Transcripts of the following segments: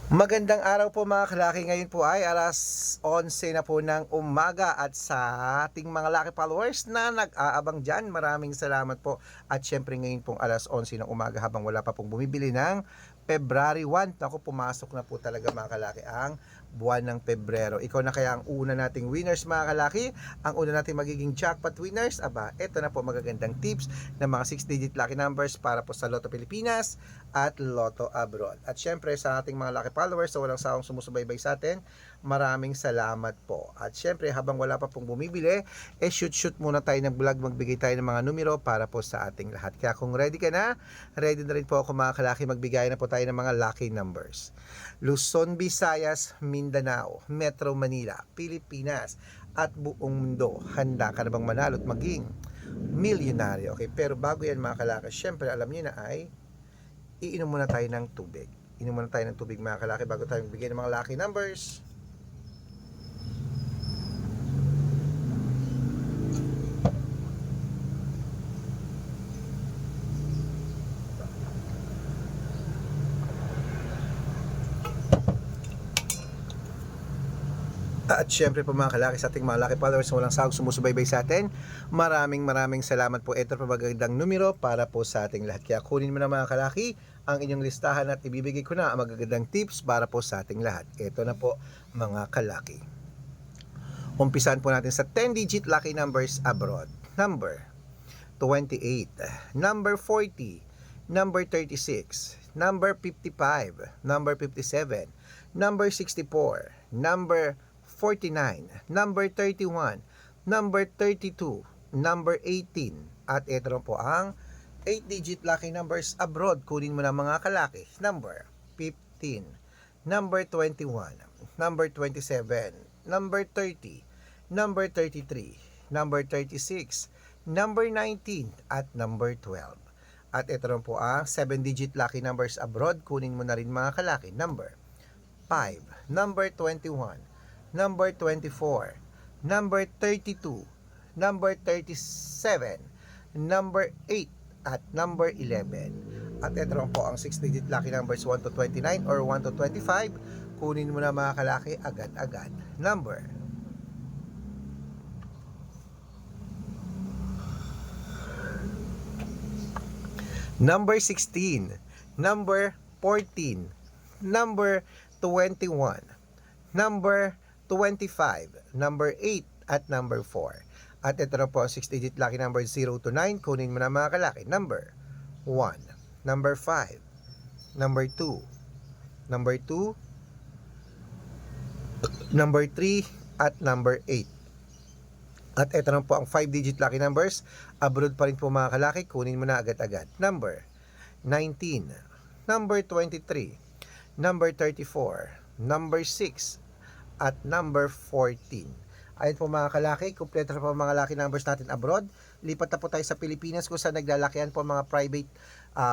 Magandang araw po mga kalaki. Ngayon po ay alas 11 na po ng umaga at sa ating mga laki followers na nag-aabang dyan, maraming salamat po. At syempre ngayon pong alas 11 ng umaga habang wala pa pong bumibili ng February 1. Ako, pumasok na po talaga mga kalaki ang buwan ng Pebrero. Ikaw na kaya ang una nating winners mga kalaki? Ang una nating magiging jackpot winners? Aba, ito na po magagandang tips ng mga 6-digit lucky numbers para po sa Lotto Pilipinas at Lotto Abroad. At syempre sa ating mga lucky followers na walang sawang sumusubaybay sa atin, maraming salamat po. At syempre habang wala pa pong bumibili, shoot muna tayo ng vlog, magbigay tayo ng mga numero para po sa ating lahat. Kaya kung ready ka na, ready na rin po ako mga kalaki, magbigay na po tayo ng mga lucky numbers. Luzon, Visayas, Mindanao, Metro Manila, Pilipinas, at buong mundo. Handa ka na bang manalo at maging milyonaryo? Okay, pero bago yan mga kalaki, syempre alam niyo na ay iinom muna tayo ng tubig. Inom muna tayo ng tubig mga kalaki bago tayo magbigay ng mga lucky numbers. At syempre po mga kalaki, sa ating mga lucky followers na walang sawang sumusubaybay sa atin, maraming salamat po. Ito po magandang numero para po sa ating lahat. Kaya kunin mo na mga kalaki ang inyong listahan at ibibigay ko na ang magagandang tips para po sa ating lahat. Ito na po mga kalaki. Umpisan po natin sa 10-digit lucky numbers abroad. Number 28, number 40, number 36, number 55, number 57, number 64, number 49, number 31, number 32, number 18, at ito po ang 8-digit lucky numbers abroad. Kunin mo na mga kalaki. Number 15, number 21, number 27, number 30, number 33, number 36, number 19, at number 12. At ito rin po ang 7-digit lucky numbers abroad. Kunin mo na rin mga kalaki. Number 5, number 21, number 24, number 32, number 37, number 8, at number 11. At ito rin po ang 6-digit lucky numbers 1 to 29 or 1 to 25. Kunin mo na mga kalaki agad-agad. Number 16, number 14, number 21, number 25, number 8, at number 4. At ito na po ang 6-digit lucky number 0 to 9. Kunin mo na mga kalaki. Number 1, number 5, number 2, number 2, number 3, at number 8. At ito na po ang 5-digit lucky numbers abroad pa rin po mga kalaki. Kunin mo na agad-agad. Number 19, number 23, number 34, number 6, at number 14. Ayun po mga kalaki, kumpleto na po mga lucky numbers natin abroad. Lipat na po tayo sa Pilipinas kung saan naglalakihan po mga private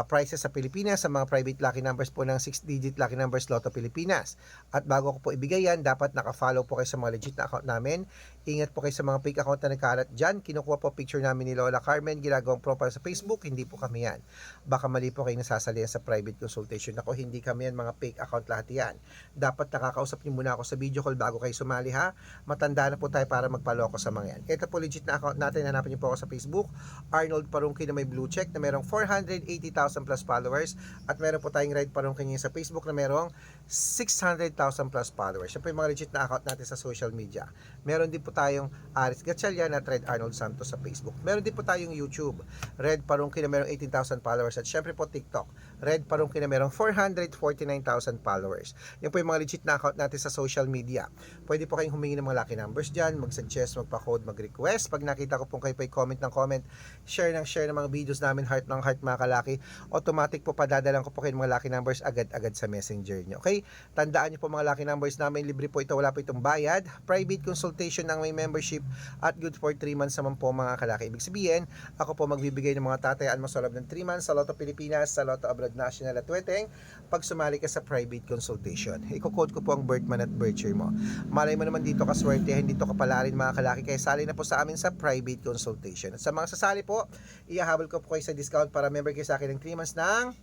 prizes sa Pilipinas, sa mga private lucky numbers po ng 6-digit lucky numbers Lotto Pilipinas. At bago ko po ibigay yan, dapat naka-follow po kayo sa mga legit na account namin. Ingat po kayo sa mga fake account na nagkalat dyan. Kinukuha po picture namin ni Lola Carmen, ginagawang profile sa Facebook, hindi po kami yan. Baka mali po kayo nasasalihan sa private consultation. Ako, hindi kami yan, mga fake account lahat yan. Dapat nakakausap niyo muna ako sa video call bago kayo sumali ha. Matanda na po tayo para magpaloko sa mga yan. Ito po legit na account natin, hanapin niyo po ako sa Facebook, Arnold Parungki na may blue check na merong 480,000 plus followers, at meron po tayong Red Parungki sa Facebook na merong 600,000 plus followers. Yan po yung mga legit na account natin sa social media. Meron din po tayong Aris Gatchalian at Red Arnold Santos sa Facebook. Meron din po tayong YouTube, Red Parungki na merong 18,000 followers, at syempre po TikTok, Red Parungki na merong 449,000 followers. Yan po yung mga legit na account natin sa social media. Pwede po kayong humingi ng mga lucky numbers dyan, mag-suggest, magpa-code, mag-request. Pag nakita ko pong kayo po comment ng comment, share ng mga videos namin, heart ng heart mga kalaki, automatic po padadalan ko po kayo mga lucky numbers agad-agad sa messenger nyo. Okay? Tandaan nyo po mga lucky numbers namin, libre po ito, wala po itong bayad. Private consultation ng may membership at good for 3 months naman po mga kalaki. Ibig sabihin, ako po magbibigay ng mga tatayaan mo sa loob ng 3 months sa Lotto Pilipinas, sa Lotto Abroad National at Weteng pag sumali ka sa private consultation. Iko-code ko po ang birth month at birth year mo. Malay mo naman dito kaswertehan, dito kapalarin mga kalaki, kaya sali na po sa amin sa private consultation. At sa mga sasali po, ihahabol ko po kayo sa discount para member kayo sa akin ng 3 months ng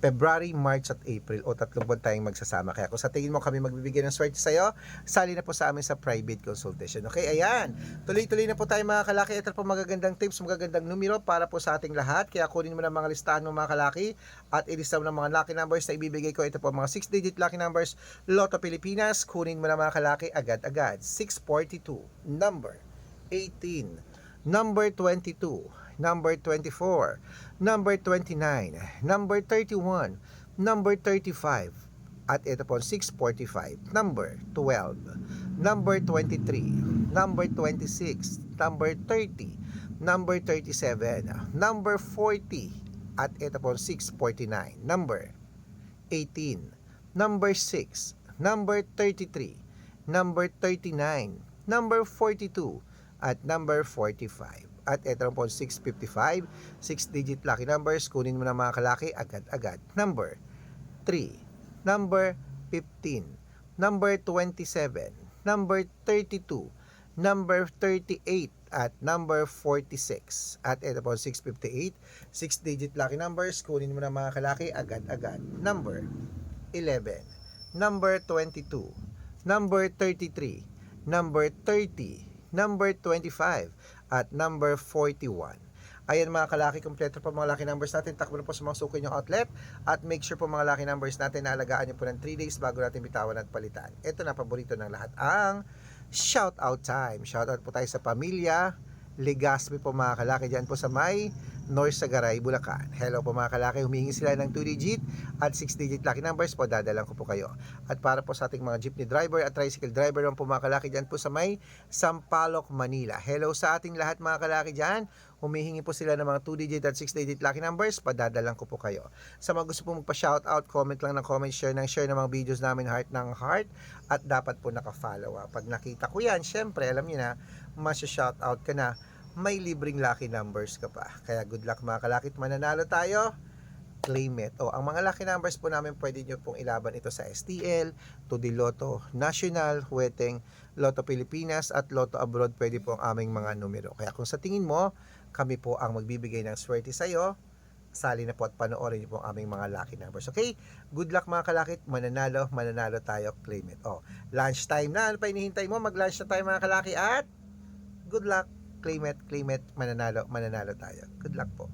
February, March at April o 3 buwan tayong magsasama. Kaya kung sa tingin mo kami magbibigay ng swerte sa'yo, sali na po sa amin sa private consultation. Okay, ayan. Tuloy-tuloy na po tayo mga kalaki. Ito po magagandang tips, magagandang numero para po sa ating lahat. Kaya kunin mo na mga listahan mo mga kalaki at ilista mo ng mga lucky numbers na ibibigay ko. Ito po mga 6-digit lucky numbers. Lotto Pilipinas, kunin mo na mga kalaki agad-agad. 642, number 18, number 22, number 24, number 29, number 31, number 35, at ito po 645, number 12, number 23, number 26, number 30, number 37, number 40, at ito po 649, number 18, number 6, number 33, number 39, number 42, at number 45. At ito po 655, 6-digit lucky numbers, kunin mo na mga kalaki agad-agad. Number 3, number 15, number 27, number 32, number 38, at number 46. At ito po 658, 6-digit lucky numbers, kunin mo na mga kalaki agad-agad. Number 11, number 22, number 33, number 30, number 25, at number 41. Ayan mga kalaki, kompleto po mga lucky numbers natin. Takbo na po sa mga suki nyong outlet at make sure po mga lucky numbers natin na alagaan nyo po ng 3 days bago natin bitawan at palitan. Ito na, paborito ng lahat, ang shout out time. Shout out po tayo sa pamilya Legaspi po mga kalaki dyan po sa may North Sagaray, Bulacan. Hello po mga kalaki, humingi sila ng 2-digit at 6-digit lucky numbers po, dadalang ko po kayo. At para po sa ating mga jeepney driver at tricycle driver naman po mga kalaki dyan po sa may Sampaloc, Manila. Hello sa ating lahat mga kalaki dyan, humihingi po sila ng mga 2-digit at 6-digit lucky numbers, padadalang ko po kayo. Sa mga gusto po magpa-shoutout, comment lang ng comment, share ng mga videos namin, heart ng heart, at dapat po naka-follow. Pag nakita ko yan, syempre alam niyo na, masya-shoutout ka na, may libreng lucky numbers ka pa. Kaya good luck mga kalakit, mananalo tayo, claim it. Ang mga lucky numbers po namin, pwede nyo pong ilaban ito sa STL, Tudi Lotto National, Huweteng, Lotto Pilipinas, at Lotto Abroad. Pwede po ang aming mga numero. Kaya kung sa tingin mo, kami po ang magbibigay ng swerte sa'yo, sali na po at panoorin niyo po ang aming mga lucky numbers. Okay? Good luck mga kalakit, mananalo tayo, claim it. Lunch time na. Ano pa hinihintay mo? Mag-lunch na tayo mga kalaki at good luck, claim it, mananalo tayo. Good luck po.